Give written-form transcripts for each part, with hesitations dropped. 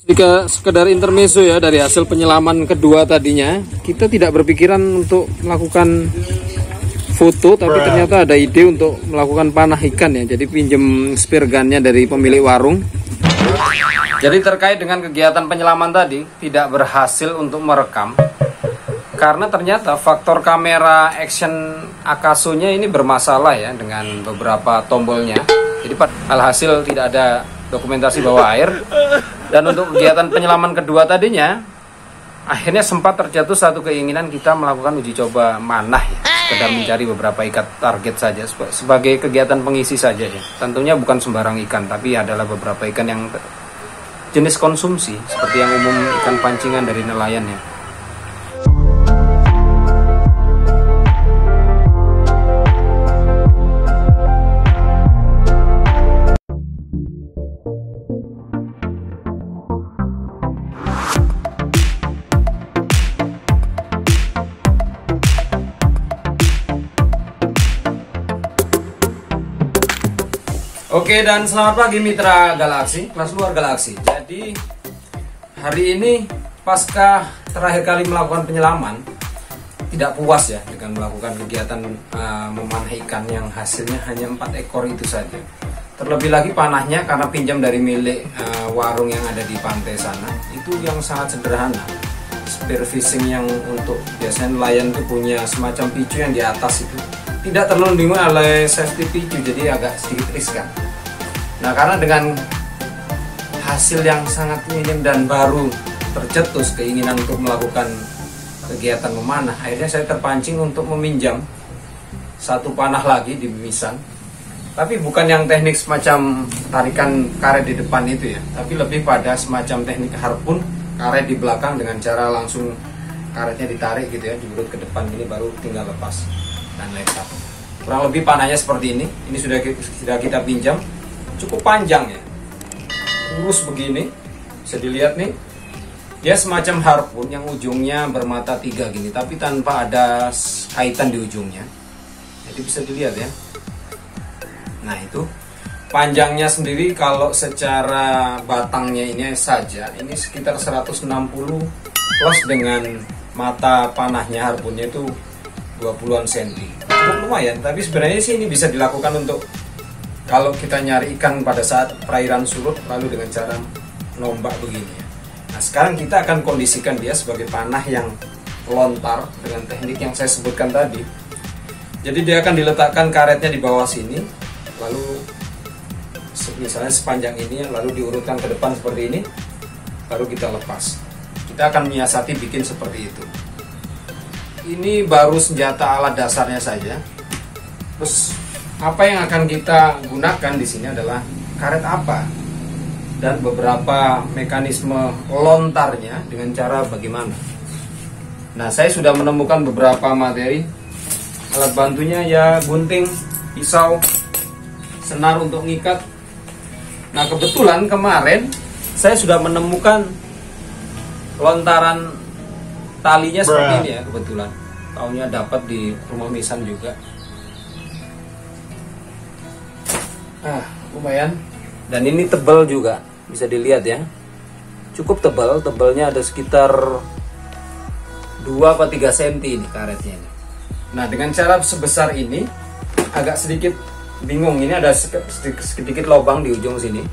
Jika sekedar intermezzo ya, dari hasil penyelaman kedua tadinya, kita tidak berpikiran untuk melakukan foto, tapi ternyata ada ide untuk melakukan panah ikan ya. Jadi pinjem spear gunnya dari pemilik warung. Jadi terkait dengan kegiatan penyelaman tadi, tidak berhasil untuk merekam karena ternyata faktor kamera action Akaso-nya ini bermasalah ya, dengan beberapa tombolnya. Jadi alhasil tidak ada dokumentasi bawah air. Dan untuk kegiatan penyelaman kedua tadinya, akhirnya sempat terjatuh satu keinginan kita melakukan uji coba manah ya, sekedar mencari beberapa ikan target saja sebagai kegiatan pengisi saja ya. Tentunya bukan sembarang ikan, tapi adalah beberapa ikan yang jenis konsumsi seperti yang umum ikan pancingan dari nelayan ya. Oke, dan selamat pagi mitra Galaksi, kelas luar Galaksi. Jadi hari ini pasca terakhir kali melakukan penyelaman, tidak puas ya dengan melakukan kegiatan memanah ikan yang hasilnya hanya 4 ekor itu saja. Terlebih lagi panahnya karena pinjam dari milik warung yang ada di pantai sana, itu yang sangat sederhana. Spear fishing yang untuk biasanya nelayan itu punya semacam picu yang di atas itu tidak terlindungi oleh safety picu, jadi agak sedikit riskan. Nah, karena dengan hasil yang sangat minim dan baru tercetus keinginan untuk melakukan kegiatan memanah, akhirnya saya terpancing untuk meminjam satu panah lagi di Mimisan. Tapi bukan yang teknik semacam tarikan karet di depan itu ya, tapi lebih pada semacam teknik harpun, karet di belakang dengan cara langsung karetnya ditarik gitu ya, diurut ke depan, ini baru tinggal lepas dan lengkap. Kurang lebih panahnya seperti ini. Ini sudah kita pinjam, cukup panjang ya, lurus begini, bisa dilihat nih. Dia semacam harpun yang ujungnya bermata 3 gini, tapi tanpa ada kaitan di ujungnya. Jadi bisa dilihat ya. Nah, itu panjangnya sendiri kalau secara batangnya ini saja, ini sekitar 160 plus dengan mata panahnya harpunnya itu 20-an senti. Cukup lumayan, tapi sebenarnya sih ini bisa dilakukan untuk kalau kita nyari ikan pada saat perairan surut lalu dengan cara nombak begini ya. Nah, sekarang kita akan kondisikan dia sebagai panah yang lontar dengan teknik yang saya sebutkan tadi. Jadi dia akan diletakkan karetnya di bawah sini, lalu misalnya sepanjang ini, lalu diurutkan ke depan seperti ini, baru kita lepas. Kita akan menyiasati bikin seperti itu. Ini baru senjata alat dasarnya saja. Terus apa yang akan kita gunakan di sini adalah karet apa dan beberapa mekanisme lontarnya dengan cara bagaimana. Nah, saya sudah menemukan beberapa materi. Alat bantunya ya gunting, pisau, senar untuk ngikat. Nah, kebetulan kemarin saya sudah menemukan lontaran talinya seperti ini ya, kebetulan. Tahunnya dapat di rumah Misan juga. Lumayan. Dan ini tebal juga, bisa dilihat ya. Cukup tebal, tebalnya ada sekitar 2 atau 3 cm ini karetnya ini. Nah, dengan cara sebesar ini agak sedikit bingung, ini ada sedikit lubang di ujung sini.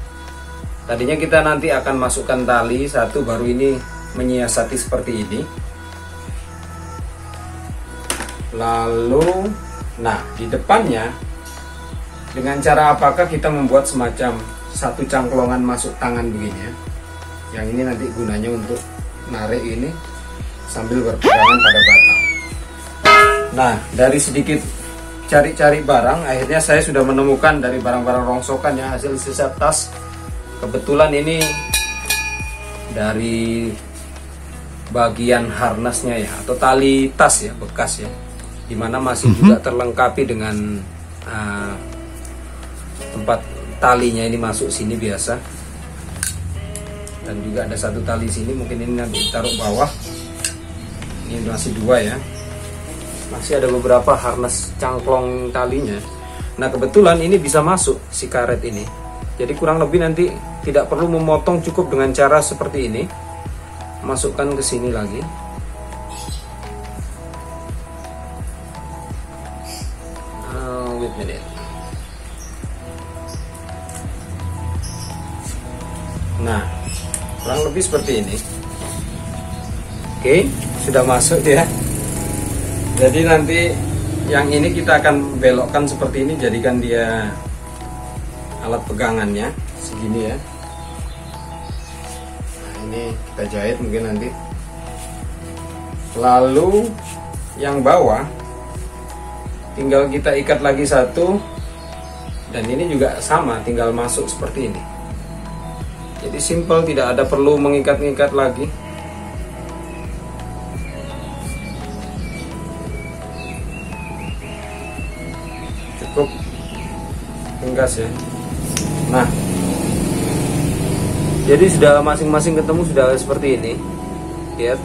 Tadinya kita nanti akan masukkan tali satu, baru ini menyiasati seperti ini. Lalu, nah di depannya dengan cara apakah kita membuat semacam satu cangklongan masuk tangan begini ya. Yang ini nanti gunanya untuk narik ini sambil berpegangan pada batang. Nah, dari sedikit cari-cari barang, akhirnya saya sudah menemukan dari barang-barang rongsokan ya, hasil sisa tas. Kebetulan ini dari bagian harnasnya ya, atau tali tas ya, bekas ya, dimana masih juga terlengkapi dengan tempat talinya ini masuk sini biasa. Dan juga ada satu tali sini, mungkin ini nanti taruh bawah. Ini masih 2 ya. Masih ada beberapa harness cangklong talinya. Nah, kebetulan ini bisa masuk si karet ini. Jadi kurang lebih nanti tidak perlu memotong, cukup dengan cara seperti ini. Masukkan ke sini lagi. Wait a minute. Nah, kurang lebih seperti ini. Oke, sudah masuk ya. Jadi nanti yang ini kita akan belokkan seperti ini, jadikan dia alat pegangannya segini ya. Nah, ini kita jahit mungkin nanti. Lalu yang bawah tinggal kita ikat lagi satu, dan ini juga sama, tinggal masuk seperti ini. Jadi simple, tidak ada perlu mengikat-ikat lagi. Cukup ringkas ya. Nah, jadi sudah masing-masing ketemu, sudah seperti ini. Lihat.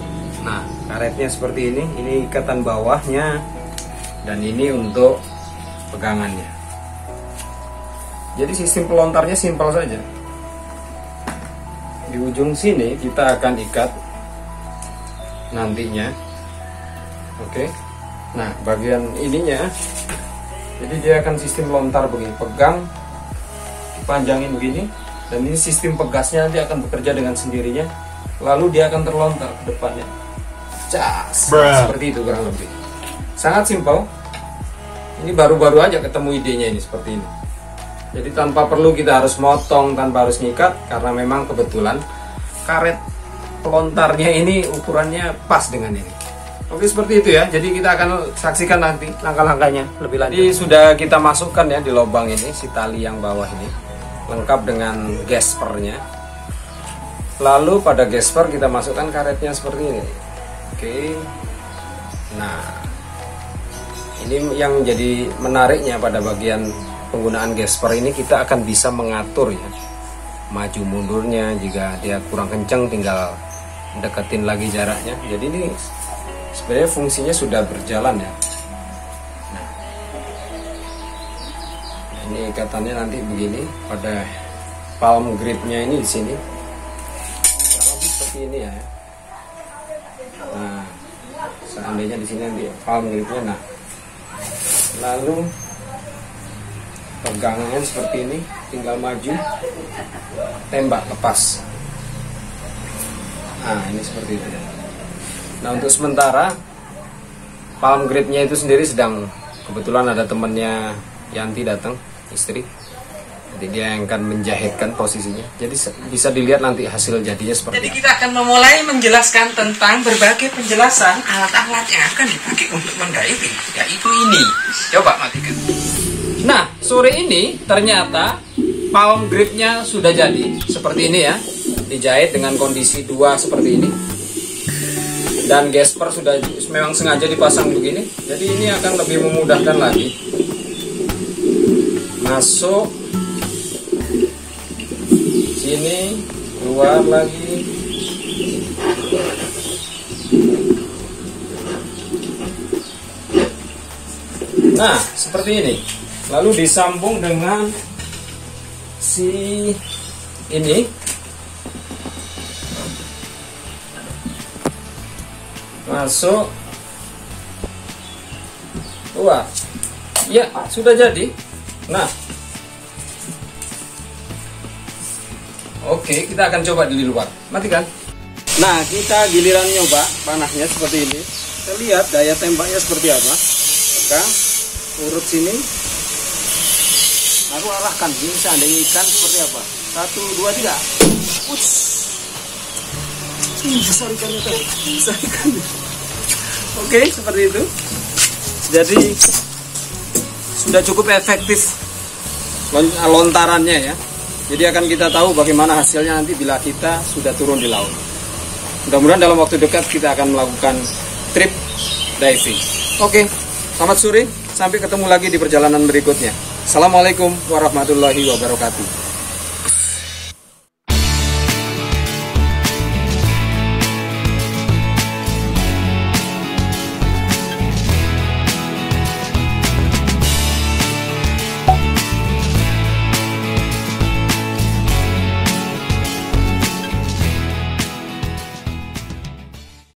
Nah, karetnya seperti ini ikatan bawahnya, dan ini untuk pegangannya. Jadi sistem pelontarnya simpel saja. Di ujung sini kita akan ikat nantinya. Oke. Nah, bagian ininya, jadi dia akan sistem lontar begini, pegang, panjangin begini, dan ini sistem pegasnya nanti akan bekerja dengan sendirinya, lalu dia akan terlontar ke depannya. Cas, seperti itu kurang lebih. Sangat simpel. Ini baru-baru aja ketemu idenya ini seperti ini. Jadi tanpa perlu kita harus motong, tanpa harus ngikat, karena memang kebetulan karet pelontarnya ini ukurannya pas dengan ini. Oke, seperti itu ya. Jadi kita akan saksikan nanti langkah-langkahnya lebih lanjut. Jadi sudah kita masukkan ya di lubang ini, si tali yang bawah ini, lengkap dengan gaspernya. Lalu pada gasper kita masukkan karetnya seperti ini. Oke. Nah, ini yang jadi menariknya pada bagian penggunaan gasper ini, kita akan bisa mengatur ya maju mundurnya. Jika dia kurang kencang tinggal deketin lagi jaraknya. Jadi ini sebenarnya fungsinya sudah berjalan ya. Nah, ini ikatannya nanti begini pada palm gripnya ini di sini. Kurang lebih seperti ini ya. Nah, seandainya di sini nanti palm gripnya, nah, lalu pegangannya seperti ini, tinggal maju, tembak, lepas. Nah, ini seperti itu. Nah, untuk sementara palm gripnya itu sendiri sedang, kebetulan ada temennya Yanti datang, istri. Jadi dia yang akan menjahitkan posisinya. Jadi bisa dilihat nanti hasil jadinya seperti Jadi kita akan memulai menjelaskan tentang berbagai penjelasan alat-alat yang akan dipakai untuk menggayuti, yaitu ini. Coba matikan. Nah, sore ini ternyata palm gripnya sudah jadi seperti ini ya. Dijahit dengan kondisi 2 seperti ini. Dan gasper sudah memang sengaja dipasang begini. Jadi ini akan lebih memudahkan lagi. Masuk sini, keluar lagi. Nah, seperti ini. Lalu disambung dengan si ini. Masuk. Wah. Ya, sudah jadi. Nah. Oke, kita akan coba di luar. Matikan. Nah, kita giliran nyoba panahnya seperti ini. Kita lihat daya tembaknya seperti apa. Pegang, urut sini. Lalu arahkan. Ini seandainya ikan seperti apa. 1, 2, 3. Uts. Besar ikannya tadi. Besar ikannya. Oke, seperti itu. Jadi sudah cukup efektif lontarannya ya. Jadi akan kita tahu bagaimana hasilnya nanti bila kita sudah turun di laut. Mudah-mudahan dalam waktu dekat kita akan melakukan trip diving. Oke, selamat sore. Sampai ketemu lagi di perjalanan berikutnya. Assalamualaikum warahmatullahi wabarakatuh.